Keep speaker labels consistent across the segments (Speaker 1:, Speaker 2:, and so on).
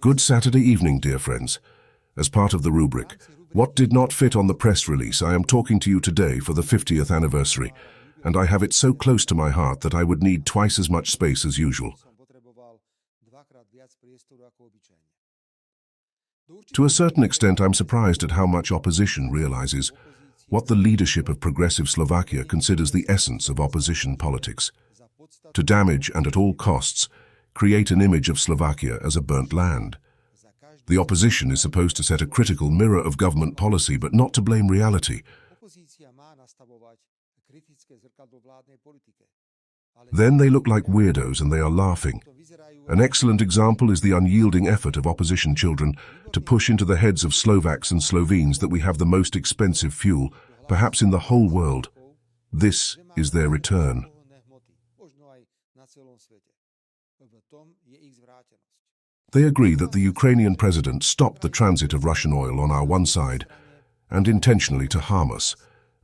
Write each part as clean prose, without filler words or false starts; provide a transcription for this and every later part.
Speaker 1: Good Saturday evening, dear friends. As part of the rubric, What Did Not Fit on the Press Release, I am talking to you today for the 50th anniversary, and I have it so close to my heart that I would need twice as much space as usual. To a certain extent, I'm surprised at how much opposition realizes what the leadership of progressive Slovakia considers the essence of opposition politics: to damage and at all costs create an image of Slovakia as a burnt land. The opposition is supposed to set a critical mirror of government policy, but not to blame reality. Then they look like weirdos and they are laughing. An excellent example is the unyielding effort of opposition children to push into the heads of Slovaks and Slovenes that we have the most expensive fuel, perhaps in the whole world. This is their return. They agree that the Ukrainian president stopped the transit of Russian oil on our one side and intentionally to harm us,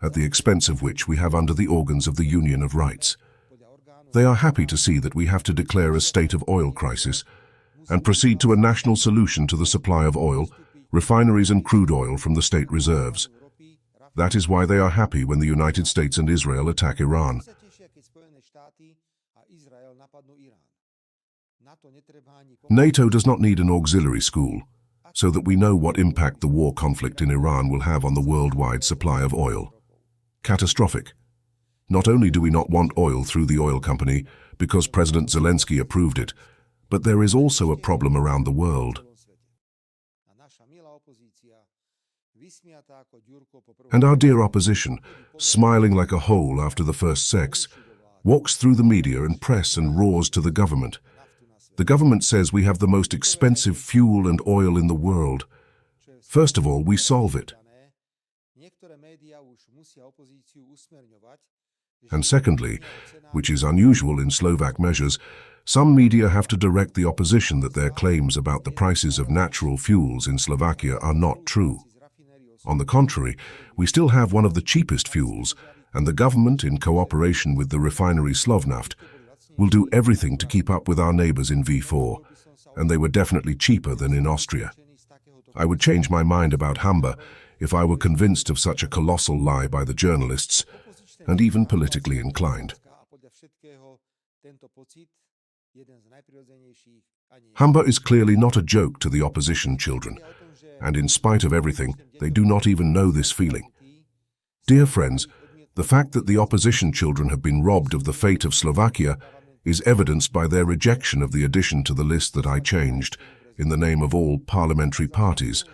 Speaker 1: at the expense of which we have under the organs of the Union of Rights. They are happy to see that we have to declare a state of oil crisis and proceed to a national solution to the supply of oil, refineries and crude oil from the state reserves. That is why they are happy when the United States and Israel attack Iran. NATO does not need an auxiliary school, so that we know what impact the war conflict in Iran will have on the worldwide supply of oil. Catastrophic. Not only do we not want oil through the oil company because President Zelensky approved it, but there is also a problem around the world. And our dear opposition, smiling like a hole after the first sex, walks through the media and press and roars to the government. The government says we have the most expensive fuel and oil in the world. First of all, we solve it. And secondly, which is unusual in Slovak measures, some media have to direct the opposition that their claims about the prices of natural fuels in Slovakia are not true. On the contrary, we still have one of the cheapest fuels, and the government, in cooperation with the refinery Slovnaft, will do everything to keep up with our neighbors in V4, and they were definitely cheaper than in Austria. I would change my mind about Hamba if I were convinced of such a colossal lie by the journalists, and even politically inclined. Hamba is clearly not a joke to the opposition children, and in spite of everything, they do not even know this feeling. Dear friends, the fact that the opposition children have been robbed of the fate of Slovakia is evidenced by their rejection of the addition to the list that I changed, in the name of all parliamentary parties,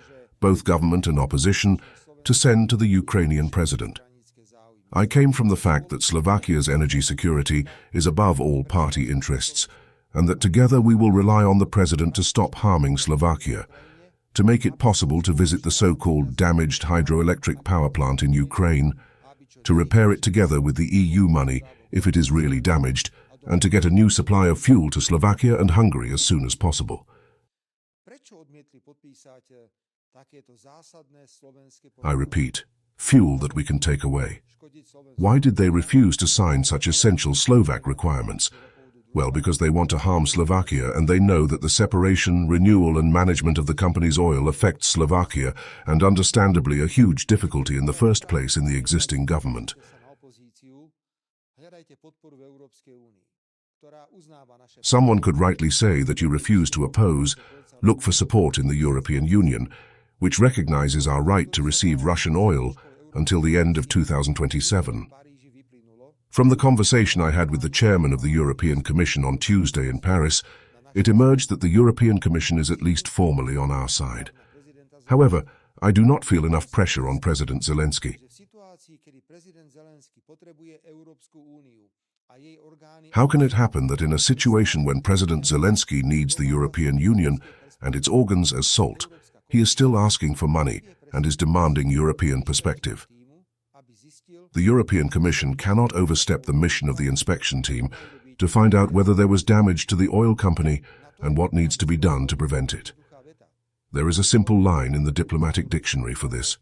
Speaker 1: both government and opposition, to send to the Ukrainian president. I came from the fact that Slovakia's energy security is above all party interests, and that together we will rely on the president to stop harming Slovakia, to make it possible to visit the so-called damaged hydroelectric power plant in Ukraine, to repair it together with the EU money if it is really damaged, and to get a new supply of fuel to Slovakia and Hungary as soon as possible. I repeat, fuel that we can take away. Why did they refuse to sign such essential Slovak requirements? Well, because they want to harm Slovakia, and they know that the separation, renewal and management of the company's oil affects Slovakia, and understandably a huge difficulty in the first place in the existing government. Someone could rightly say that you refuse to oppose, look for support in the European Union, which recognizes our right to receive Russian oil until the end of 2027. From the conversation I had with the chairman of the European Commission on Tuesday in Paris, it emerged that the European Commission is at least formally on our side. However, I do not feel enough pressure on President Zelensky. How can it happen that in a situation when President Zelensky needs the European Union and its organs as salt, he is still asking for money and is demanding European perspective? The European Commission cannot overstep the mission of the inspection team to find out whether there was damage to the oil company and what needs to be done to prevent it. There is a simple line in the diplomatic dictionary for this.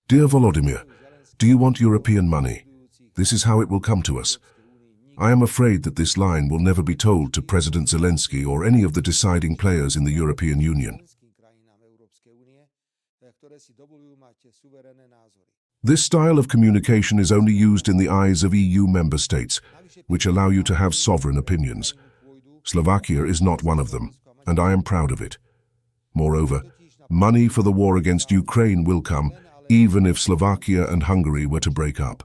Speaker 1: Dear Volodymyr, do you want European money? This is how it will come to us. I am afraid that this line will never be told to President Zelensky or any of the deciding players in the European Union. This style of communication is only used in the eyes of EU member states, which allow you to have sovereign opinions. Slovakia is not one of them, and I am proud of it. Moreover, money for the war against Ukraine will come, even if Slovakia and Hungary were to break up.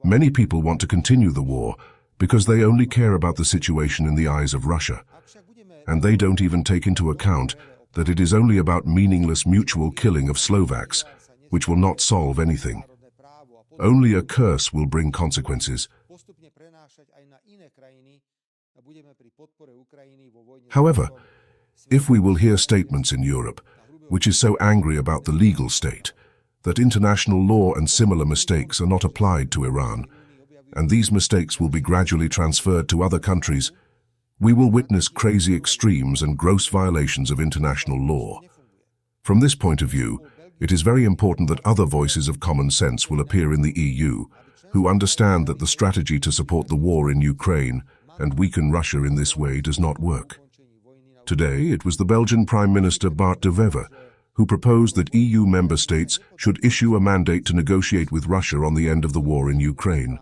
Speaker 1: Many people want to continue the war because they only care about the situation in the eyes of Russia, and they don't even take into account that it is only about meaningless mutual killing of Slovaks, which will not solve anything. Only a curse will bring consequences. However, if we will hear statements in Europe, which is so angry about the legal state, that international law and similar mistakes are not applied to Iran, and these mistakes will be gradually transferred to other countries, we will witness crazy extremes and gross violations of international law. From this point of view, it is very important that other voices of common sense will appear in the EU, who understand that the strategy to support the war in Ukraine and weaken Russia in this way does not work. Today, it was the Belgian Prime Minister Bart de Wever who proposed that EU member states should issue a mandate to negotiate with Russia on the end of the war in Ukraine.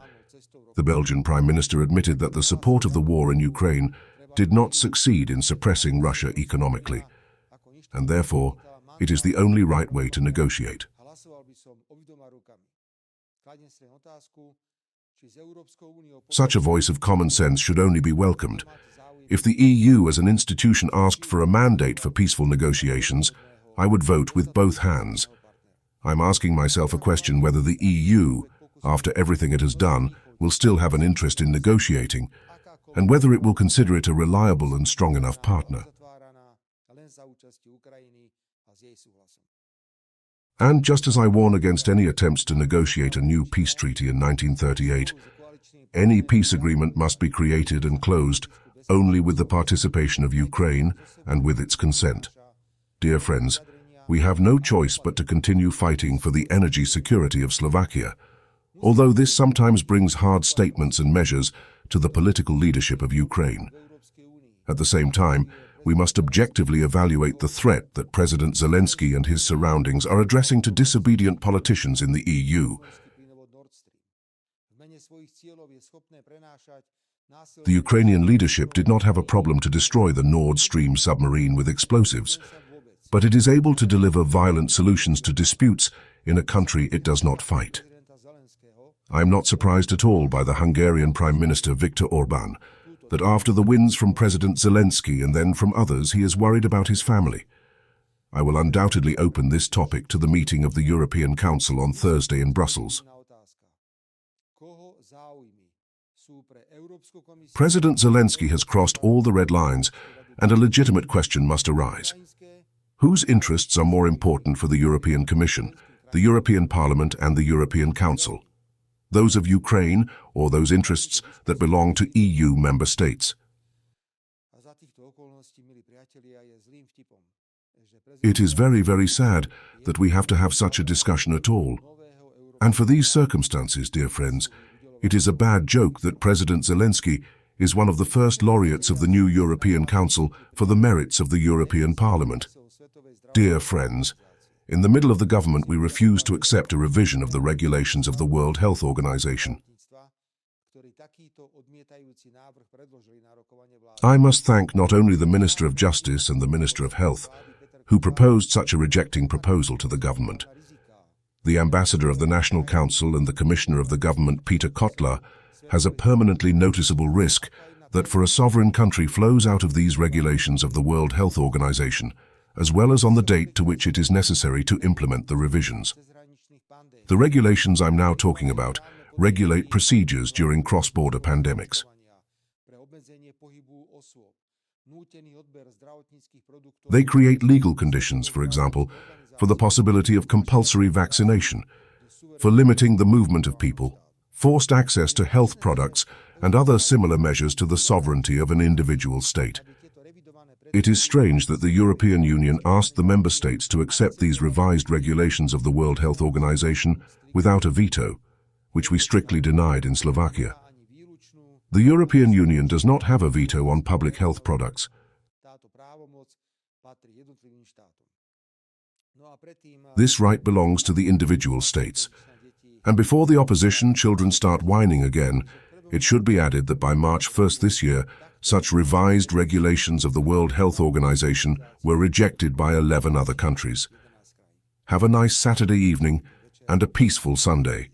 Speaker 1: The Belgian Prime Minister admitted that the support of the war in Ukraine did not succeed in suppressing Russia economically, and therefore, it is the only right way to negotiate. Such a voice of common sense should only be welcomed. If the EU as an institution asked for a mandate for peaceful negotiations, I would vote with both hands. I'm asking myself a question whether the EU, after everything it has done, will still have an interest in negotiating, and whether it will consider it a reliable and strong enough partner. And just as I warn against any attempts to negotiate a new peace treaty in 1938, any peace agreement must be created and closed only with the participation of Ukraine and with its consent. Dear friends, we have no choice but to continue fighting for the energy security of Slovakia, although this sometimes brings hard statements and measures to the political leadership of Ukraine. At the same time, we must objectively evaluate the threat that President Zelensky and his surroundings are addressing to disobedient politicians in the EU. The Ukrainian leadership did not have a problem to destroy the Nord Stream submarine with explosives, but it is able to deliver violent solutions to disputes in a country it does not fight. I am not surprised at all by the Hungarian Prime Minister Viktor Orbán, that after the wins from President Zelensky and then from others, he is worried about his family. I will undoubtedly open this topic to the meeting of the European Council on Thursday in Brussels. President Zelensky has crossed all the red lines, and a legitimate question must arise. Whose interests are more important for the European Commission, the European Parliament and the European Council? Those of Ukraine or those interests that belong to EU member states? It is very, very sad that we have to have such a discussion at all. And for these circumstances, dear friends, it is a bad joke that President Zelensky is one of the first laureates of the new European Council for the merits of the European Parliament. Dear friends, in the middle of the government we refuse to accept a revision of the regulations of the World Health Organization. I must thank not only the Minister of Justice and the Minister of Health, who proposed such a rejecting proposal to the government. The Ambassador of the National Council and the Commissioner of the government, Peter Kotler, has a permanently noticeable risk that for a sovereign country flows out of these regulations of the World Health Organization, as well as on the date to which it is necessary to implement the revisions. The regulations I'm now talking about regulate procedures during cross-border pandemics. They create legal conditions, for example, for the possibility of compulsory vaccination, for limiting the movement of people, forced access to health products, and other similar measures to the sovereignty of an individual state. It is strange that the European Union asked the member states to accept these revised regulations of the World Health Organization without a veto, which we strictly denied in Slovakia. The European Union does not have a veto on public health products. This right belongs to the individual states. And before the opposition children start whining again, it should be added that by March 1st this year, such revised regulations of the World Health Organization were rejected by 11 other countries. Have a nice Saturday evening and a peaceful Sunday.